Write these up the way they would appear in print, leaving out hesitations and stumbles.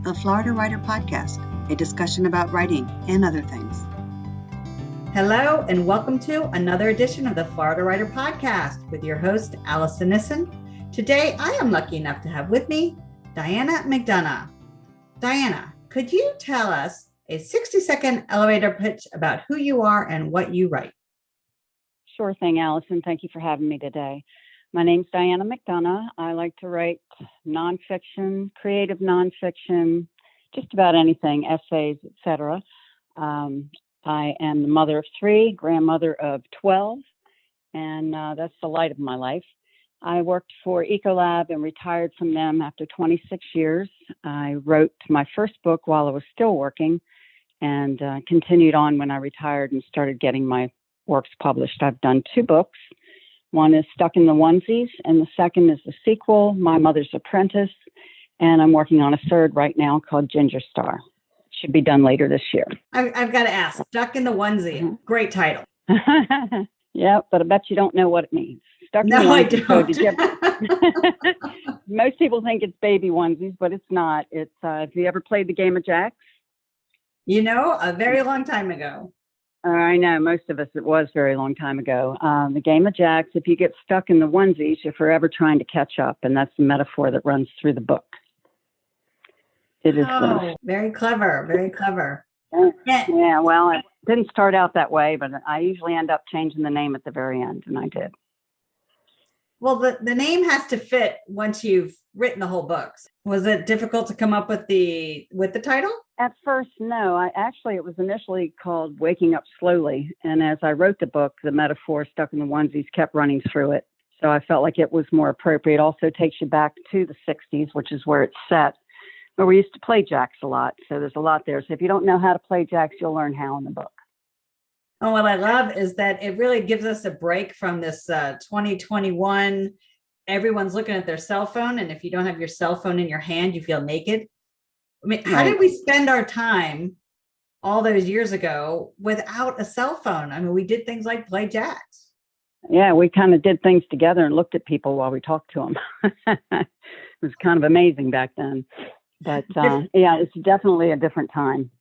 a Florida Writer podcast, a discussion about writing and other things. Hello, and welcome to another edition of the Florida Writer podcast with your host, Allison Nissen. Today, I am lucky enough to have with me Diana McDonough. Diana, could you tell us a 60-second elevator pitch about who you are and what you write? Sure thing, Allison. Thank you for having me today. My name's Diana McDonough. I like to write nonfiction, creative nonfiction, just about anything, essays, etc. I am the mother of 3, grandmother of 12, and that's the light of my life. I worked for Ecolab and retired from them after 26 years. I wrote my first book while I was still working and continued on when I retired and started getting my works published. I've done 2 books. One is Stuck in the Onesies, and the second is the sequel, My Mother's Apprentice, and I'm working on a third right now called Gingerstar. Should be done later this year. I've got to ask, Stuck in the Onesie, Mm-hmm. Great title. Yeah, but I bet you don't know what it means. Stuck in No, the I Onesies. don't. So most people think it's baby onesies, but it's not. It's have you ever played the game of jacks? You know, a very long time ago. I know, most of us, it was a very long time ago. The game of jacks, if you get stuck in the onesies, you're forever trying to catch up. And that's the metaphor that runs through the book. It is. Very clever. Very clever. Yeah, well, it didn't start out that way, but I usually end up changing the name at the very end, and I did. Well, the name has to fit once you've written the whole book. Was it difficult to come up with the title? At first, no. It was initially called Waking Up Slowly. And as I wrote the book, the metaphor Stuck in the Onesies kept running through it. So I felt like it was more appropriate. It also takes you back to the 60s, which is where it's set, where we used to play jacks a lot. So there's a lot there. So if you don't know how to play jacks, you'll learn how in the book. Oh, what I love is that it really gives us a break from this 2021. Everyone's looking at their cell phone. And if you don't have your cell phone in your hand, you feel naked. I mean, how did we spend our time all those years ago without a cell phone? I mean, we did things like play jacks. Yeah, we kind of did things together and looked at people while we talked to them. It was kind of amazing back then. But yeah, it's definitely a different time.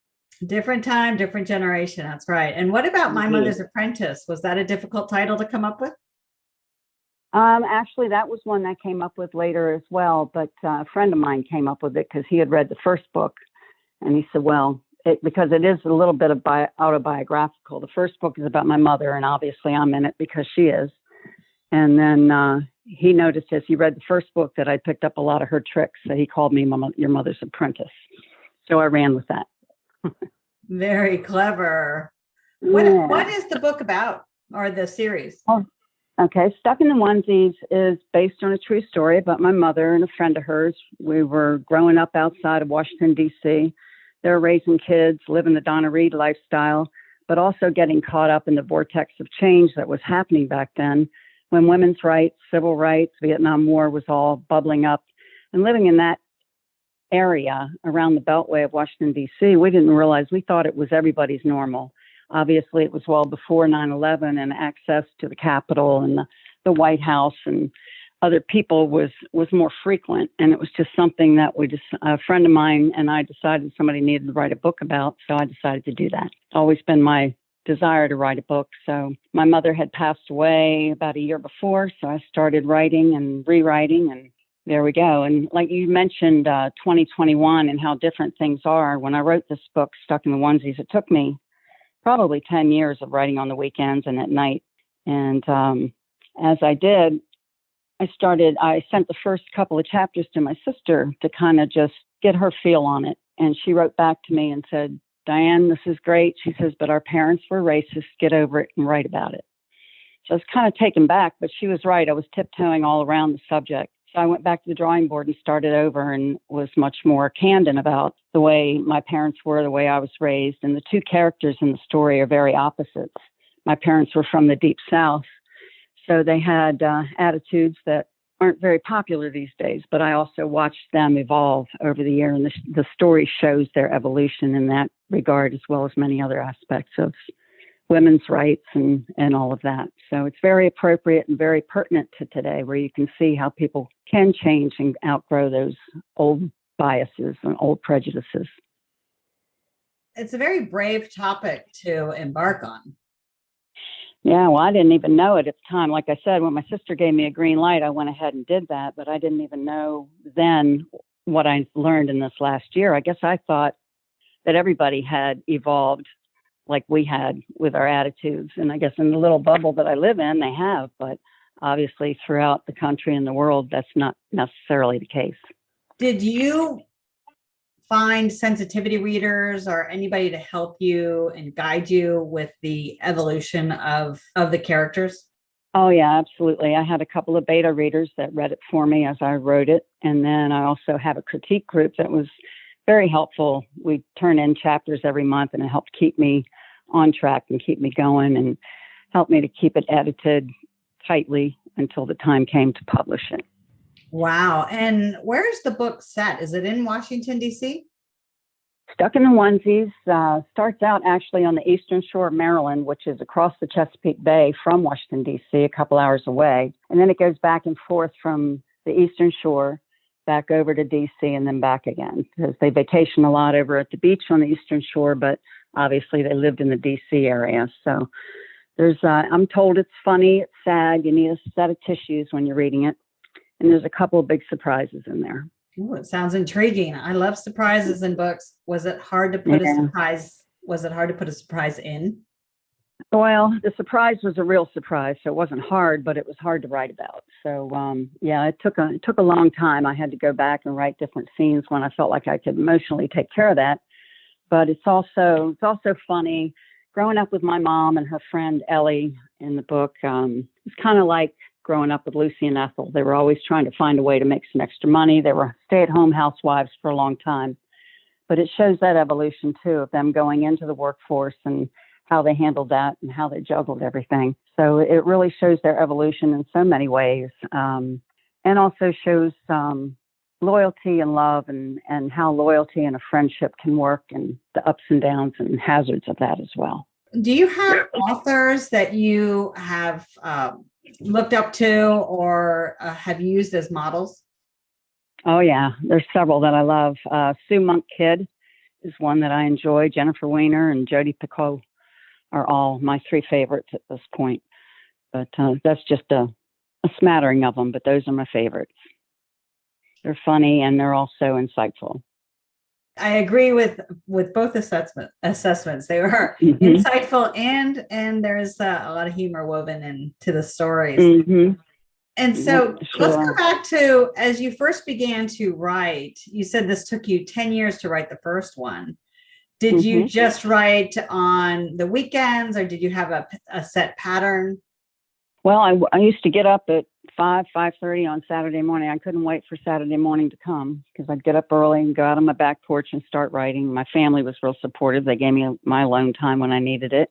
Different time, different generation. That's right. And what about My Mother's Apprentice? Was that a difficult title to come up with? Actually, that was one that came up with later as well. But a friend of mine came up with it because he had read the first book. And he said, well, because it is a little bit of autobiographical. The first book is about my mother, and obviously I'm in it because she is. And then he noticed as he read the first book that I picked up a lot of her tricks. So he called me Your Mother's Apprentice. So I ran with that. Very clever. Yeah. What is the book about, or the series? Oh, okay. Stuck in the Onesies is based on a true story about my mother and a friend of hers. We were growing up outside of Washington, D.C. They were raising kids, living the Donna Reed lifestyle, but also getting caught up in the vortex of change that was happening back then when women's rights, civil rights, Vietnam War was all bubbling up. And living in that area around the Beltway of Washington, D.C., we didn't realize, we thought it was everybody's normal. Obviously, it was well before 9/11, and access to the Capitol and the White House and other people was more frequent. And it was just something that a friend of mine and I decided somebody needed to write a book about. So I decided to do that. It's always been my desire to write a book. So my mother had passed away about a year before. So I started writing and rewriting, and there we go. And like you mentioned, 2021 and how different things are. When I wrote this book, Stuck in the Onesies, it took me probably 10 years of writing on the weekends and at night. And as I did, I sent the first couple of chapters to my sister to kind of just get her feel on it. And she wrote back to me and said, Diane, this is great. She says, but our parents were racist. Get over it and write about it. So I was kind of taken back, but she was right. I was tiptoeing all around the subject. So I went back to the drawing board and started over and was much more candid about the way my parents were, the way I was raised. And the 2 characters in the story are very opposites. My parents were from the Deep South, so they had attitudes that aren't very popular these days, but I also watched them evolve over the year. And the story shows their evolution in that regard, as well as many other aspects of women's rights and all of that. So it's very appropriate and very pertinent to today, where you can see how people can change and outgrow those old biases and old prejudices. It's a very brave topic to embark on. Yeah, well, I didn't even know it at the time. Like I said, when my sister gave me a green light, I went ahead and did that, but I didn't even know then what I learned in this last year. I guess I thought that everybody had evolved like we had with our attitudes. And I guess in the little bubble that I live in, they have, but obviously throughout the country and the world, that's not necessarily the case. Did you find sensitivity readers or anybody to help you and guide you with the evolution of the characters? Oh, yeah, absolutely. I had a couple of beta readers that read it for me as I wrote it. And then I also have a critique group that was very helpful. We turn in chapters every month, and it helped keep me on track and keep me going and helped me to keep it edited tightly until the time came to publish it. Wow. And where is the book set? Is it in Washington, D.C.? Stuck in the Onesies starts out actually on the eastern shore of Maryland, which is across the Chesapeake Bay from Washington, D.C., a couple hours away. And then it goes back and forth from the eastern shore back over to D.C. and then back again, because they vacation a lot over at the beach on the eastern shore, but obviously they lived in the D.C. area. So there's, I'm told it's funny, it's sad, you need a set of tissues when you're reading it. And there's a couple of big surprises in there. Ooh, it sounds intriguing. I love surprises in books. Was it hard to put a surprise? Was it hard to put a surprise in? Well, the surprise was a real surprise, so it wasn't hard, but it was hard to write about. So, yeah, it took a long time. I had to go back and write different scenes when I felt like I could emotionally take care of that. But it's also funny. Growing up with my mom and her friend Ellie in the book, it's kind of like growing up with Lucy and Ethel. They were always trying to find a way to make some extra money. They were stay-at-home housewives for a long time. But it shows that evolution, too, of them going into the workforce and how they handled that and how they juggled everything. So it really shows their evolution in so many ways, and also shows loyalty and love and how loyalty and a friendship can work and the ups and downs and hazards of that as well. Do you have authors that you have looked up to or have used as models? Oh, yeah. There's several that I love. Sue Monk Kidd is one that I enjoy. Jennifer Weiner and Jodi Picoult are all my three favorites at this point. But that's just a smattering of them, but those are my favorites. They're funny and they're also insightful. I agree with both assessments. They were insightful and there's a lot of humor woven into the stories. And so let's go back to, as you first began to write, you said this took you 10 years to write the first one. Did you just write on the weekends or did you have a set pattern? Well, I used to get up at 5:30 on Saturday morning. I couldn't wait for Saturday morning to come because I'd get up early and go out on my back porch and start writing. My family was real supportive. They gave me my alone time when I needed it.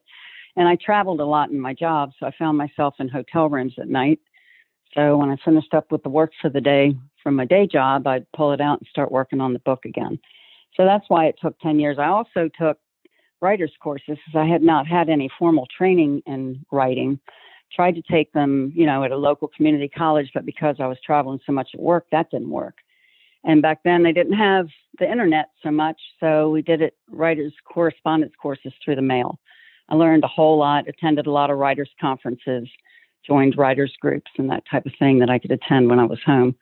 And I traveled a lot in my job, so I found myself in hotel rooms at night. So when I finished up with the work for the day from my day job, I'd pull it out and start working on the book again. So that's why it took 10 years. I also took writer's courses because I had not had any formal training in writing. Tried to take them, at a local community college, but because I was traveling so much at work, that didn't work. And back then they didn't have the internet so much, so we did it writers correspondence courses through the mail. I learned a whole lot, attended a lot of writers conferences, joined writers groups and that type of thing that I could attend when I was home.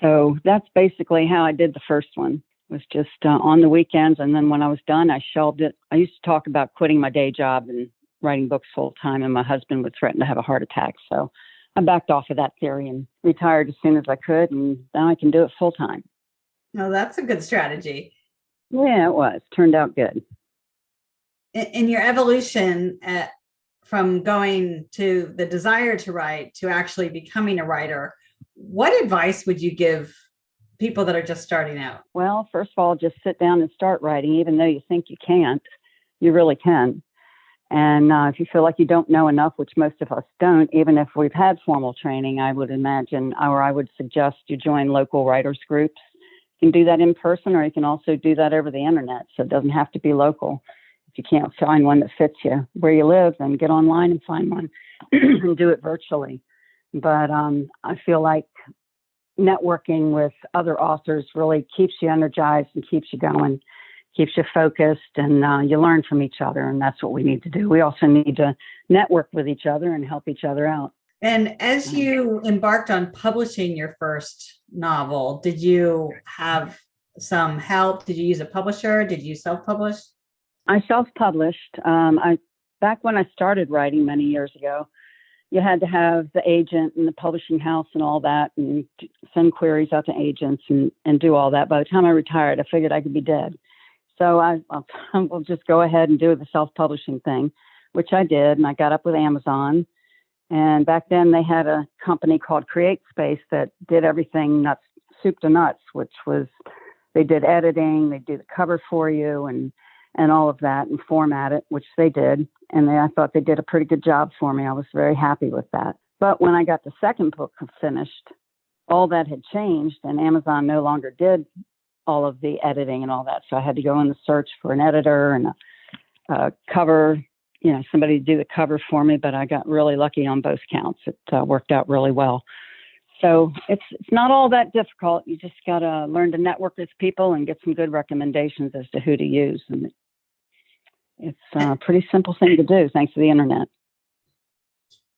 So that's basically how I did the first one. Was just on the weekends, and then when I was done, I shelved it. I used to talk about quitting my day job and writing books full time, and my husband would threaten to have a heart attack. So I backed off of that theory and retired as soon as I could, and now I can do it full time. Well, that's a good strategy. Yeah, it was. Turned out good. In your evolution from going to the desire to write to actually becoming a writer, what advice would you give people that are just starting out? Well, first of all, just sit down and start writing. Even though you think you can't, you really can. And if you feel like you don't know enough, which most of us don't, even if we've had formal training, I would imagine, or I would suggest you join local writers groups. You can do that in person, or you can also do that over the internet. So it doesn't have to be local. If you can't find one that fits you where you live, then get online and find one and do it virtually. But I feel like networking with other authors really keeps you energized and keeps you going, keeps you focused, and you learn from each other. And that's what we need to do. We also need to network with each other and help each other out. And as you embarked on publishing your first novel, did you have some help? Did you use a publisher? Did you self-publish? I self-published. Back when I started writing many years ago, you had to have the agent and the publishing house and all that, and send queries out to agents and do all that. By the time I retired, I figured I could be dead. So I'll just go ahead and do the self-publishing thing, which I did. And I got up with Amazon. And back then they had a company called Create Space that did everything soup to nuts, which was, they did editing, they do the cover for you and all of that, and format it, which they did. And I thought they did a pretty good job for me. I was very happy with that. But when I got the second book finished, all that had changed, and Amazon no longer did all of the editing and all that. So I had to go in the search for an editor and a cover, somebody to do the cover for me. But I got really lucky on both counts. It worked out really well. So it's not all that difficult. You just got to learn to network with people and get some good recommendations as to who to use. And it's a pretty simple thing to do, thanks to the internet.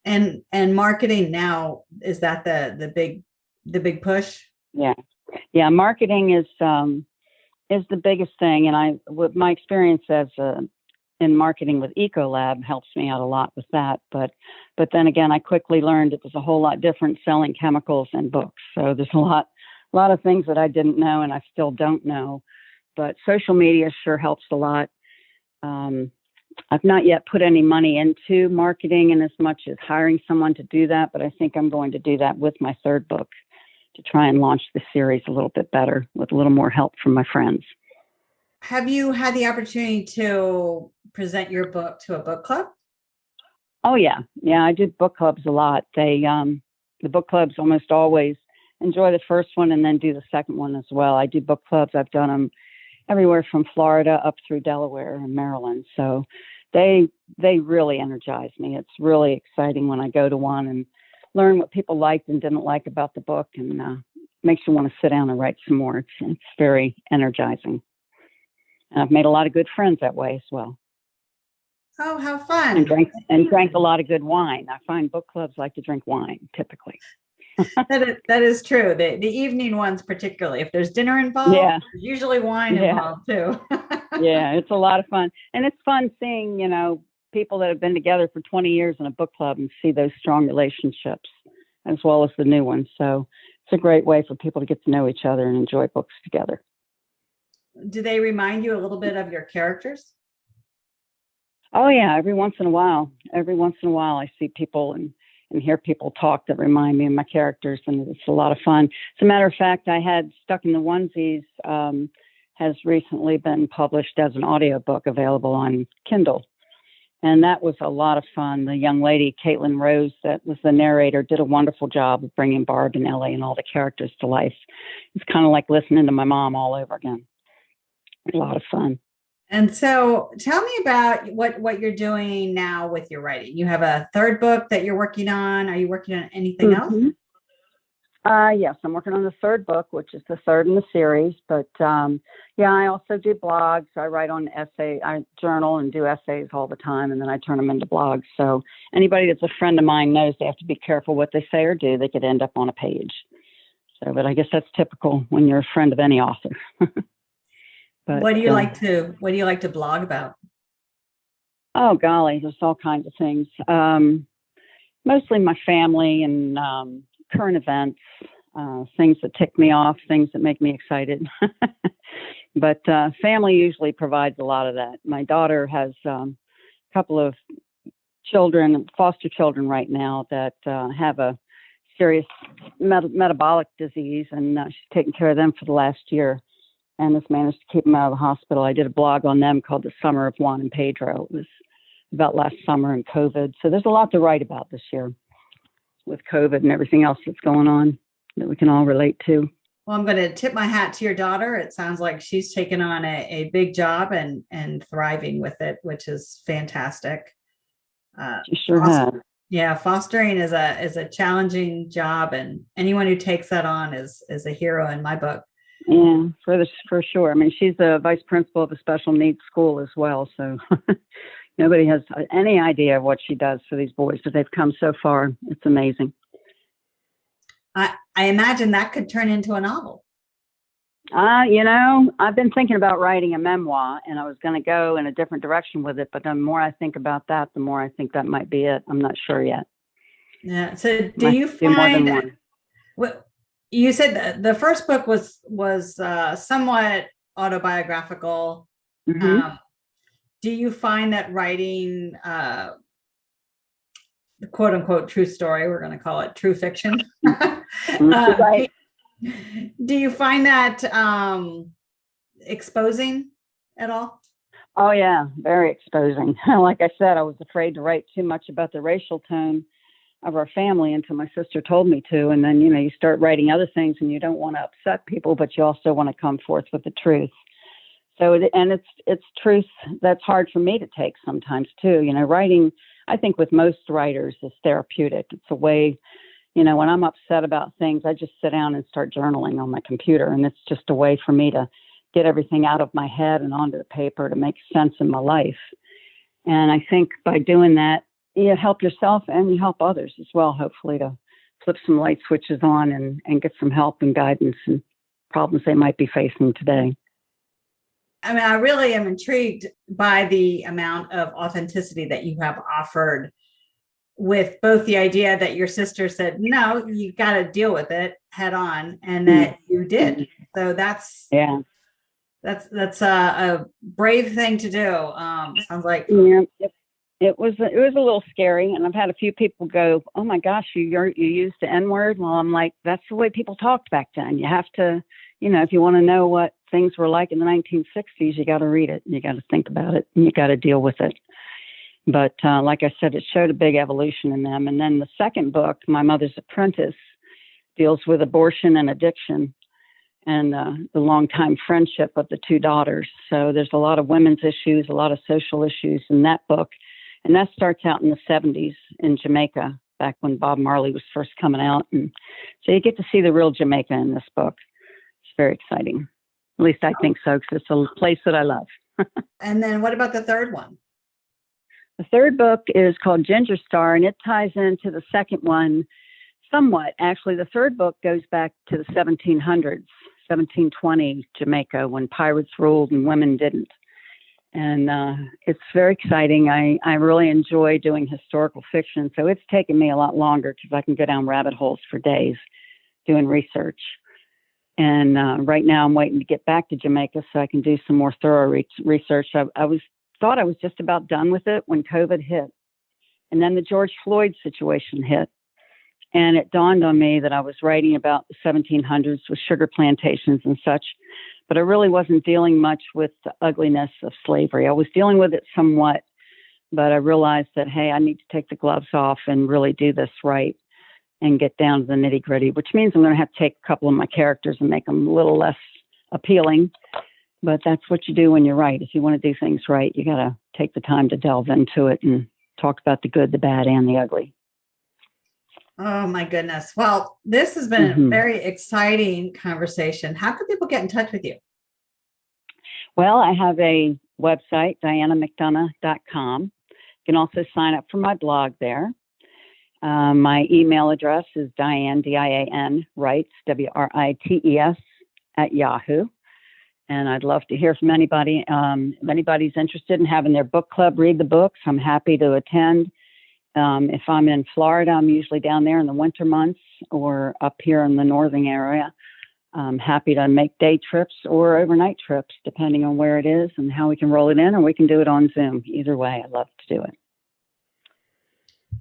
And marketing now, is that the big push? Yeah. Marketing is the biggest thing. And with my experience in marketing with Ecolab helps me out a lot with that. But then again, I quickly learned it was a whole lot different selling chemicals and books. So there's a lot of things that I didn't know and I still don't know. But social media sure helps a lot. I've not yet put any money into marketing in as much as hiring someone to do that, but I think I'm going to do that with my third book to try and launch the series a little bit better with a little more help from my friends. Have you had the opportunity to present your book to a book club? Oh, yeah. Yeah, I did book clubs a lot. The book clubs almost always enjoy the first one and then do the second one as well. I do book clubs. I've done them everywhere from Florida up through Delaware and Maryland. So they really energize me. It's really exciting when I go to one and learn what people liked and didn't like about the book, and makes you want to sit down and write some more. It's very energizing. And I've made a lot of good friends that way as well. Oh, how fun. And drank a lot of good wine. I find book clubs like to drink wine typically. That is true. The evening ones, particularly if there's dinner involved, there's usually wine involved too. Yeah, it's a lot of fun. And it's fun seeing, people that have been together for 20 years in a book club and see those strong relationships as well as the new ones. So it's a great way for people to get to know each other and enjoy books together. Do they remind you a little bit of your characters? Oh, yeah. Every once in a while, I see people and hear people talk that remind me of my characters, and it's a lot of fun. As a matter of fact, I had Stuck in the Onesies has recently been published as an audiobook available on Kindle. And that was a lot of fun. The young lady, Caitlin Rose, that was the narrator, did a wonderful job of bringing Barb and Ellie and all the characters to life. It's kind of like listening to my mom all over again. A lot of fun. And so tell me about what you're doing now with your writing. You have a third book that you're working on. Are you working on anything else? Yes, I'm working on the third book, which is the third in the series. But I also do blogs. I write on I journal and do essays all the time, and then I turn them into blogs. So anybody that's a friend of mine knows they have to be careful what they say or do. They could end up on a page. So, but I guess that's typical when you're a friend of any author. But, what do you like to blog about? Oh, golly, there's all kinds of things. Mostly my family and current events, things that tick me off, things that make me excited. But family usually provides a lot of that. My daughter has a couple of children, foster children right now that have a serious metabolic disease, and she's taken care of them for the last year and has managed to keep them out of the hospital. I did a blog on them called The Summer of Juan and Pedro. It was about last summer and COVID. So there's a lot to write about this year with COVID and everything else that's going on that we can all relate to. Well, I'm going to tip my hat to your daughter. It sounds like she's taken on a big job and thriving with it, which is fantastic. She sure has. Yeah, fostering is a challenging job, and anyone who takes that on is a hero in my book. Yeah, for sure. I mean, she's the vice principal of a special needs school as well, so nobody has any idea what she does for these boys, but they've come so far. It's amazing. I imagine that could turn into a novel. I've been thinking about writing a memoir, and I was going to go in a different direction with it. But the more I think about that, the more I think that might be it. I'm not sure yet. Yeah. So do you find what you said that the first book was somewhat autobiographical? Mm-hmm. Do you find that writing the quote unquote true story, we're going to call it true fiction, Right. Do you find that exposing at all? Oh, yeah, very exposing. Like I said, I was afraid to write too much about the racial tone of our family until my sister told me to. And then, you start writing other things and you don't want to upset people, but you also want to come forth with the truth. So, it's truth that's hard for me to take sometimes too. Writing, I think with most writers, is therapeutic. It's a way. When I'm upset about things, I just sit down and start journaling on my computer. And it's just a way for me to get everything out of my head and onto the paper to make sense in my life. And I think by doing that, you help yourself and you help others as well, hopefully, to flip some light switches on and get some help and guidance and problems they might be facing today. I mean, I really am intrigued by the amount of authenticity that you have offered, with both the idea that your sister said, no, you got to deal with it head on, and that you did. So that's a brave thing to do. Sounds like. Yeah, it was a little scary. And I've had a few people go, oh my gosh, you used the N-word. Well, I'm like, that's the way people talked back then. You have to, if you want to know what things were like in the 1960s, you got to read it, and you got to think about it, and you got to deal with it. But like I said, it showed a big evolution in them. And then the second book, My Mother's Apprentice, deals with abortion and addiction and the longtime friendship of the two daughters. So there's a lot of women's issues, a lot of social issues in that book. And that starts out in the 70s in Jamaica, back when Bob Marley was first coming out. And so you get to see the real Jamaica in this book. It's very exciting. At least I think so, because it's a place that I love. And then what about the third one? The third book is called Gingerstar, and it ties into the second one somewhat. Actually, the third book goes back to the 1700s, 1720 Jamaica, when pirates ruled and women didn't. And it's very exciting. I really enjoy doing historical fiction, so it's taken me a lot longer because I can go down rabbit holes for days doing research. And right now I'm waiting to get back to Jamaica so I can do some more thorough research. Thought I was just about done with it when COVID hit. And then the George Floyd situation hit. And it dawned on me that I was writing about the 1700s with sugar plantations and such, but I really wasn't dealing much with the ugliness of slavery. I was dealing with it somewhat, but I realized that, hey, I need to take the gloves off and really do this right and get down to the nitty gritty, which means I'm going to have to take a couple of my characters and make them a little less appealing. But that's what you do when you write. If you want to do things right, you got to take the time to delve into it and talk about the good, the bad, and the ugly. Oh, my goodness. Well, this has been a very exciting conversation. How can people get in touch with you? Well, I have a website, dianamcdonough.com. You can also sign up for my blog there. My email address is Diane, D-I-A-N, writes, W-R-I-T-E-S, @Yahoo. And I'd love to hear from anybody. If anybody's interested in having their book club read the books, I'm happy to attend. If I'm in Florida, I'm usually down there in the winter months, or up here in the northern area. I'm happy to make day trips or overnight trips, depending on where it is and how we can roll it in, or we can do it on Zoom. Either way, I'd love to do it.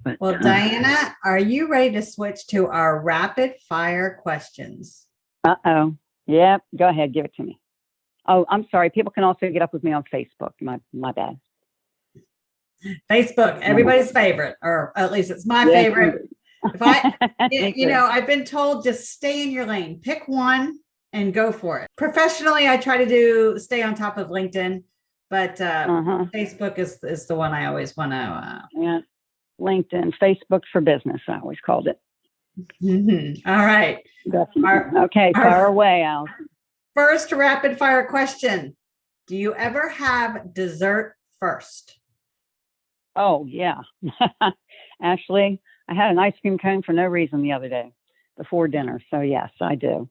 But, well, Diana, are you ready to switch to our rapid fire questions? Uh-oh. Yep. Go ahead. Give it to me. Oh, I'm sorry. People can also get up with me on Facebook. My bad. Facebook, everybody's favorite, or at least it's my favorite. If I've been told, just stay in your lane, pick one and go for it. Professionally, I try to stay on top of LinkedIn, but Facebook is the one I always want to. LinkedIn, Facebook for Business, I always called it. All right. Okay, fire away, Al. First rapid fire question. Do you ever have dessert first? Oh, yeah. Actually, I had an ice cream cone for no reason the other day before dinner. So, yes, I do.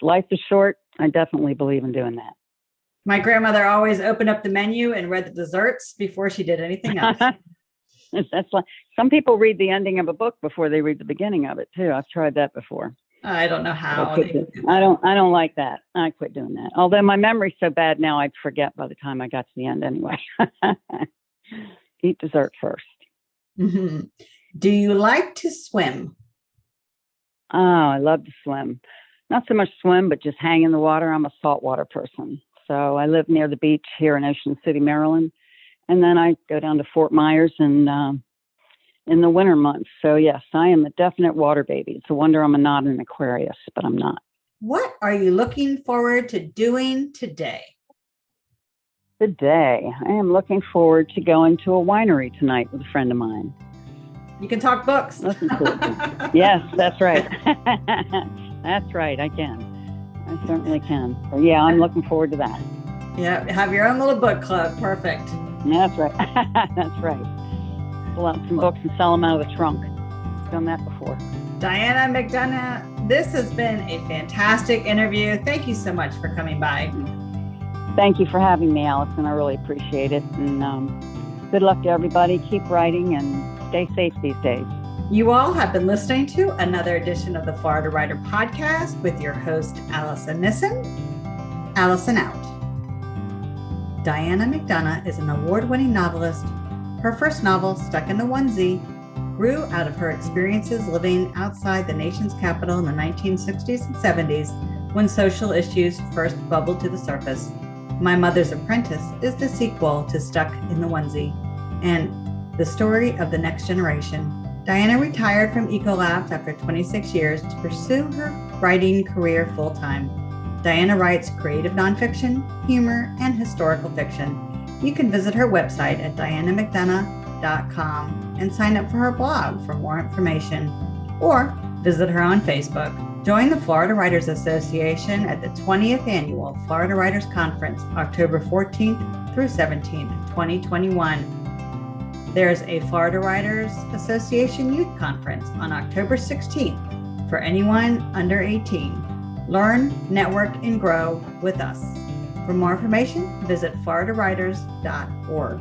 Life is short. I definitely believe in doing that. My grandmother always opened up the menu and read the desserts before she did anything else. That's like some people read the ending of a book before they read the beginning of it too. I've tried that before. I don't know how. I don't like that. I quit doing that. Although my memory's so bad now, I'd forget by the time I got to the end anyway. Eat dessert first. Mm-hmm. Do you like to swim? Oh, I love to swim. Not so much swim, but just hang in the water. I'm a saltwater person. So I live near the beach here in Ocean City, Maryland. And then I go down to Fort Myers in the winter months. So yes, I am a definite water baby. It's a wonder I'm not an Aquarius, but I'm not. What are you looking forward to doing today? Today, I am looking forward to going to a winery tonight with a friend of mine. You can talk books. Listen to it. Yes, that's right. That's right. I can. I certainly can. So yeah, I'm looking forward to that. Yeah, have your own little book club. Perfect. That's right. That's right. Pull out some books and sell them out of the trunk. Done that before. Diana McDonough, this has been a fantastic interview. Thank you so much for coming by. Thank you for having me, Allison. I really appreciate it. And good luck to everybody. Keep writing and stay safe these days. You all have been listening to another edition of the Florida Writer Podcast with your host, Allison Nissen. Allison out. Diana McDonough is an award-winning novelist. Her first novel, Stuck in the Onesie, grew out of her experiences living outside the nation's capital in the 1960s and 70s when social issues first bubbled to the surface. My Mother's Apprentice is the sequel to Stuck in the Onesie and the story of the next generation. Diana retired from Ecolabs after 26 years to pursue her writing career full-time. Diana writes creative nonfiction, humor, and historical fiction. You can visit her website at dianamcdonough.com and sign up for her blog for more information, or visit her on Facebook. Join the Florida Writers Association at the 20th Annual Florida Writers Conference, October 14th through 17th, 2021. There's a Florida Writers Association Youth Conference on October 16th for anyone under 18. Learn, network, and grow with us. For more information, visit floridawriters.org.